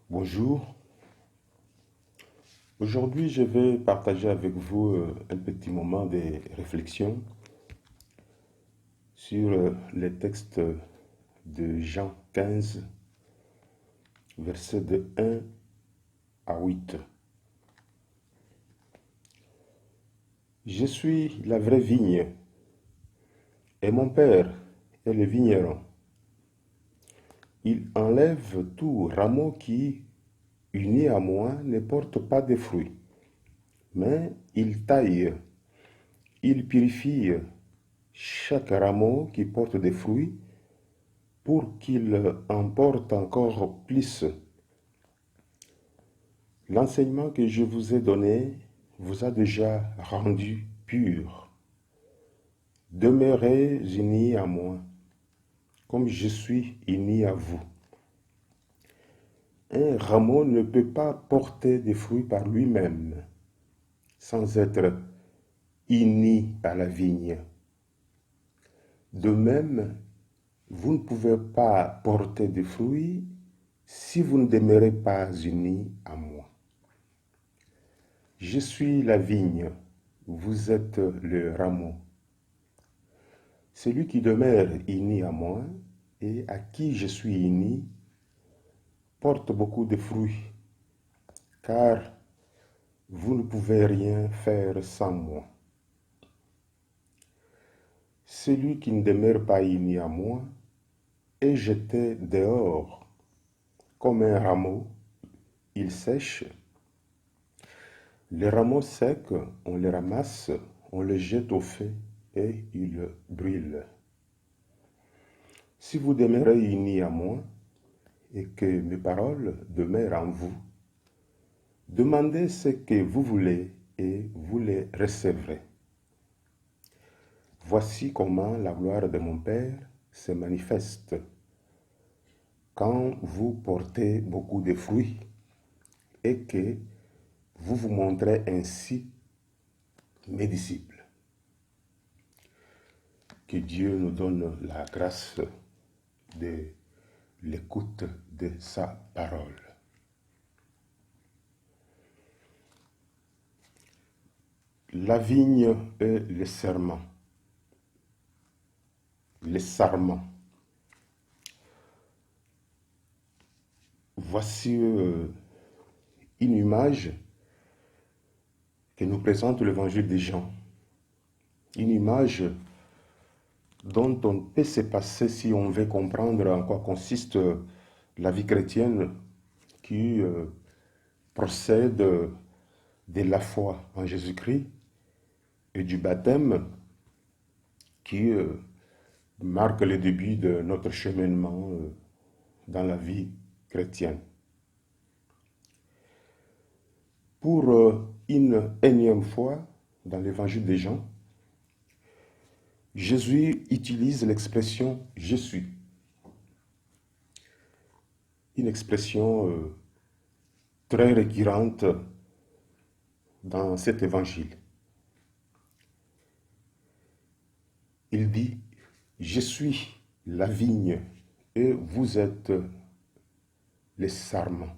Bonjour, aujourd'hui je vais partager avec vous un petit moment de réflexion sur les textes de Jean 15, versets de 1 à 8. Je suis la vraie vigne et mon Père est le vigneron. Il enlève tout rameau qui, uni à moi, ne porte pas de fruits, mais il taille, il purifie chaque rameau qui porte des fruits pour qu'il en porte encore plus. L'enseignement que je vous ai donné vous a déjà rendu pur. Demeurez unis à moi, comme je suis uni à vous. Un rameau ne peut pas porter des fruits par lui-même sans être uni à la vigne. De même, vous ne pouvez pas porter de fruits si vous ne demeurez pas unis à moi. Je suis la vigne, vous êtes le rameau. Celui qui demeure uni à moi et à qui je suis uni porte beaucoup de fruits, car vous ne pouvez rien faire sans moi. Celui qui ne demeure pas uni à moi est jeté dehors comme un rameau, il sèche. Les rameaux secs, on les ramasse, on les jette au feu et ils brûlent. Si vous demeurez unis à moi et que mes paroles demeurent en vous, demandez ce que vous voulez et vous les recevrez. Voici comment la gloire de mon Père se manifeste quand vous portez beaucoup de fruits et que vous vous montrez ainsi mes disciples. Que Dieu nous donne la grâce de l'écoute de sa parole. La vigne et le serment. Les sarments. Voici une image que nous présente l'évangile de Jean. Une image dont on peut se passer si on veut comprendre en quoi consiste la vie chrétienne qui procède de la foi en Jésus-Christ et du baptême qui marque le début de notre cheminement dans la vie chrétienne. Pour une énième fois, dans l'évangile de Jean, Jésus utilise l'expression « je suis ». Une expression très récurrente dans cet évangile. Il dit « Je suis la vigne et vous êtes les sarments ».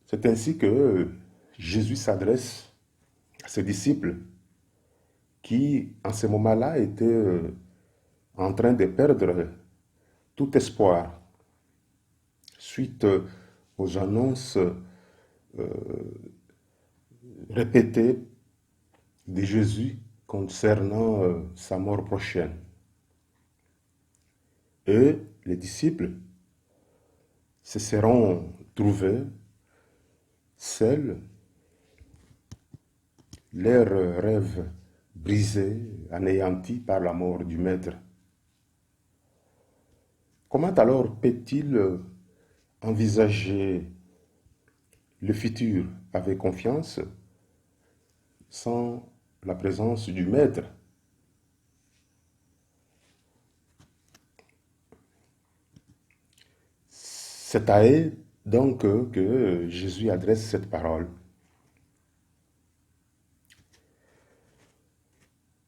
C'est ainsi que Jésus s'adresse à ses disciples qui, en ce moment-là, étaient en train de perdre tout espoir suite aux annonces répétées de Jésus concernant sa mort prochaine. Et les disciples se seront trouvés seuls, leurs rêves brisés, anéantis par la mort du Maître. Comment alors peut-il envisager le futur avec confiance sans la présence du Maître? C'est à eux donc que Jésus adresse cette parole.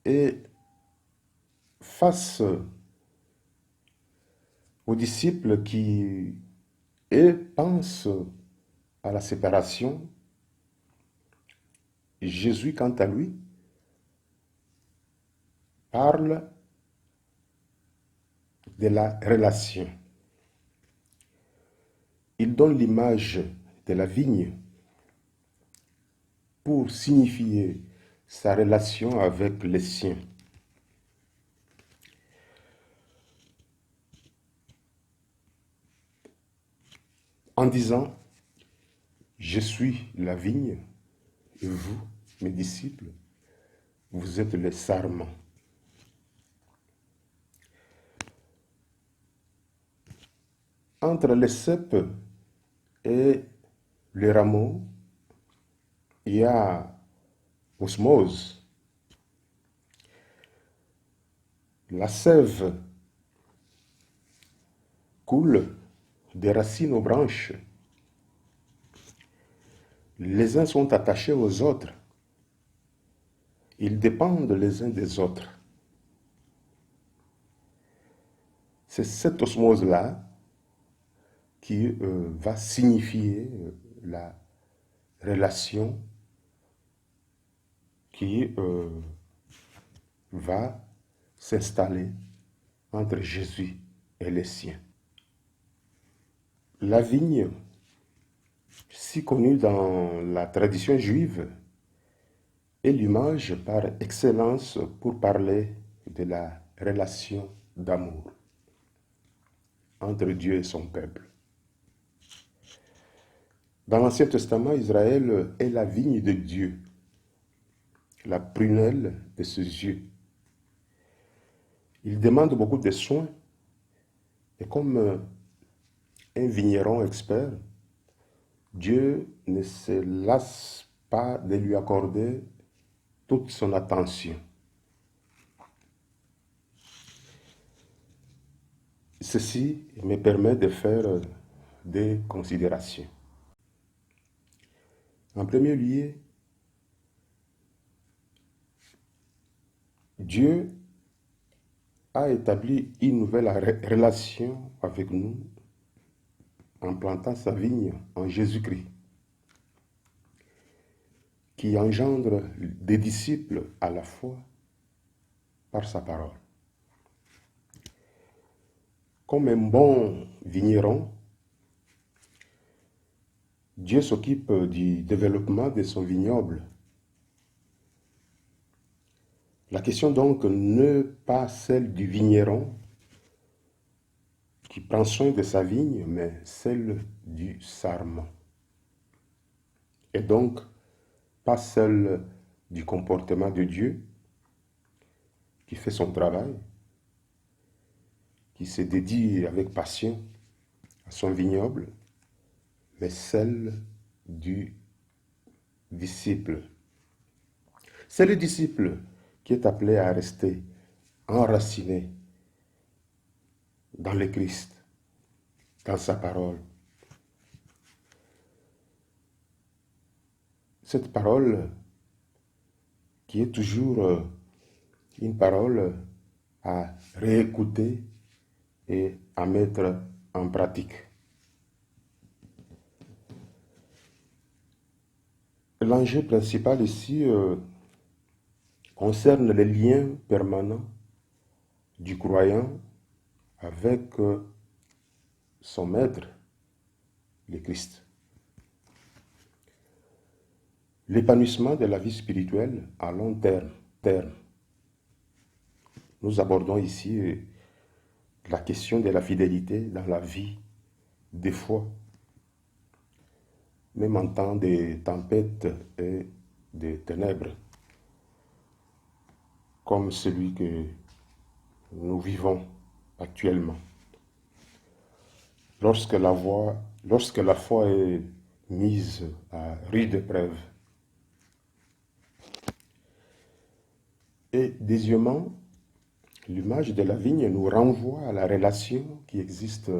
Et face aux disciples qui, eux, pensent à la séparation, Jésus, quant à lui, parle de la relation. Il donne l'image de la vigne pour signifier sa relation avec les siens. En disant, je suis la vigne et vous, mes disciples, vous êtes les sarments. Entre les cèpes et les rameaux, il y a osmose. La sève coule des racines aux branches. Les uns sont attachés aux autres. Ils dépendent les uns des autres. C'est cette osmose-là qui va signifier la relation qui va s'installer entre Jésus et les siens. La vigne, si connue dans la tradition juive, est l'image par excellence pour parler de la relation d'amour entre Dieu et son peuple. Dans l'Ancien Testament, Israël est la vigne de Dieu, la prunelle de ses yeux. Il demande beaucoup de soins et comme un vigneron expert, Dieu ne se lasse pas de lui accorder toute son attention. Ceci me permet de faire des considérations. En premier lieu, Dieu a établi une nouvelle relation avec nous en plantant sa vigne en Jésus-Christ, qui engendre des disciples à la fois par sa parole. Comme un bon vigneron, Dieu s'occupe du développement de son vignoble. La question donc n'est pas celle du vigneron qui prend soin de sa vigne, mais celle du sarment. Et donc, pas celle du comportement de Dieu qui fait son travail, qui se dédie avec passion à son vignoble, mais celle du disciple. C'est le disciple qui est appelé à rester enraciné dans le Christ, dans sa parole. Cette parole qui est toujours une parole à réécouter et à mettre en pratique. L'enjeu principal ici concerne les liens permanents du croyant avec son maître, le Christ. L'épanouissement de la vie spirituelle à long terme. Nous abordons ici la question de la fidélité dans la vie des foi, même en temps de tempêtes et de ténèbres, comme celui que nous vivons actuellement. Lorsque la foi est mise à rude épreuve. Et deuxièmement, l'image de la vigne nous renvoie à la relation qui existe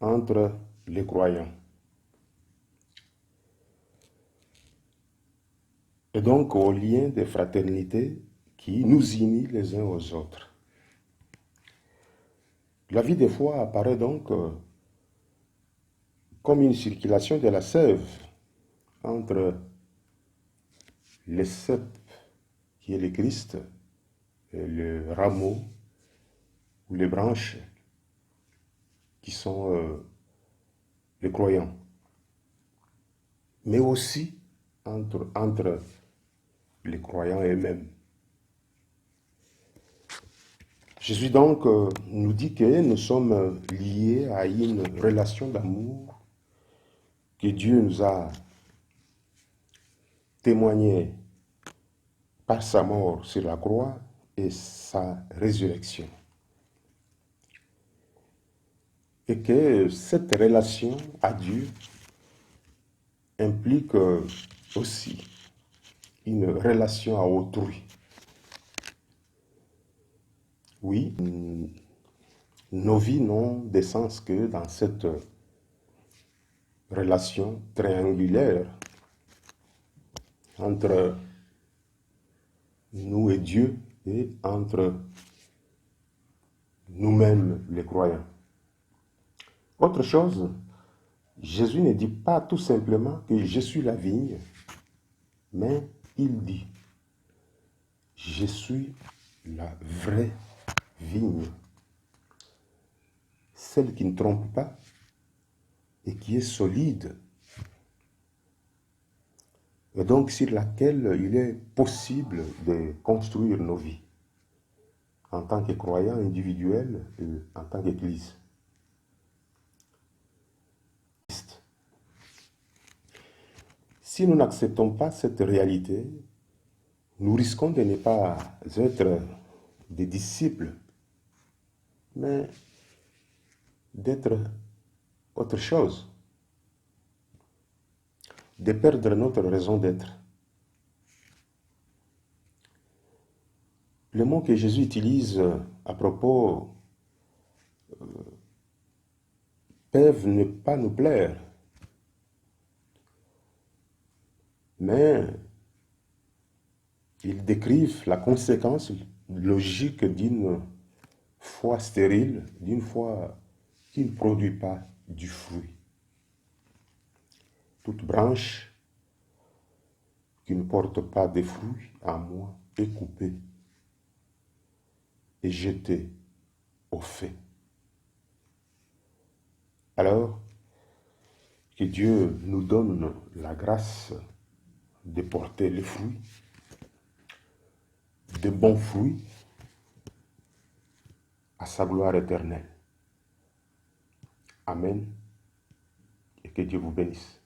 entre les croyants. Et donc au lien de fraternité qui nous unit les uns aux autres. La vie des foi apparaît donc comme une circulation de la sève entre le cep qui est le Christ et le rameau ou les branches qui sont les croyants, mais aussi entre les croyants eux-mêmes. Jésus donc nous dit que nous sommes liés à une relation d'amour que Dieu nous a témoignée par sa mort sur la croix et sa résurrection. Et que cette relation à Dieu implique aussi une relation à autrui. Oui, nos vies n'ont de sens que dans cette relation triangulaire entre nous et Dieu et entre nous-mêmes les croyants. Autre chose, Jésus ne dit pas tout simplement que je suis la vigne, mais il dit, je suis la vraie vigne, celle qui ne trompe pas et qui est solide, et donc sur laquelle il est possible de construire nos vies en tant que croyants individuels et en tant qu'Église. Si nous n'acceptons pas cette réalité, nous risquons de ne pas être des disciples, mais d'être autre chose, de perdre notre raison d'être. Le mot que Jésus utilise à propos peuvent ne pas nous plaire, mais ils décrivent la conséquence logique d'une foi stérile, d'une foi qui ne produit pas du fruit. Toute branche qui ne porte pas de fruits à moi est coupée et jetée au feu. Alors, que Dieu nous donne la grâce de porter les fruits, de bons fruits, à sa gloire éternelle. Amen, et que Dieu vous bénisse.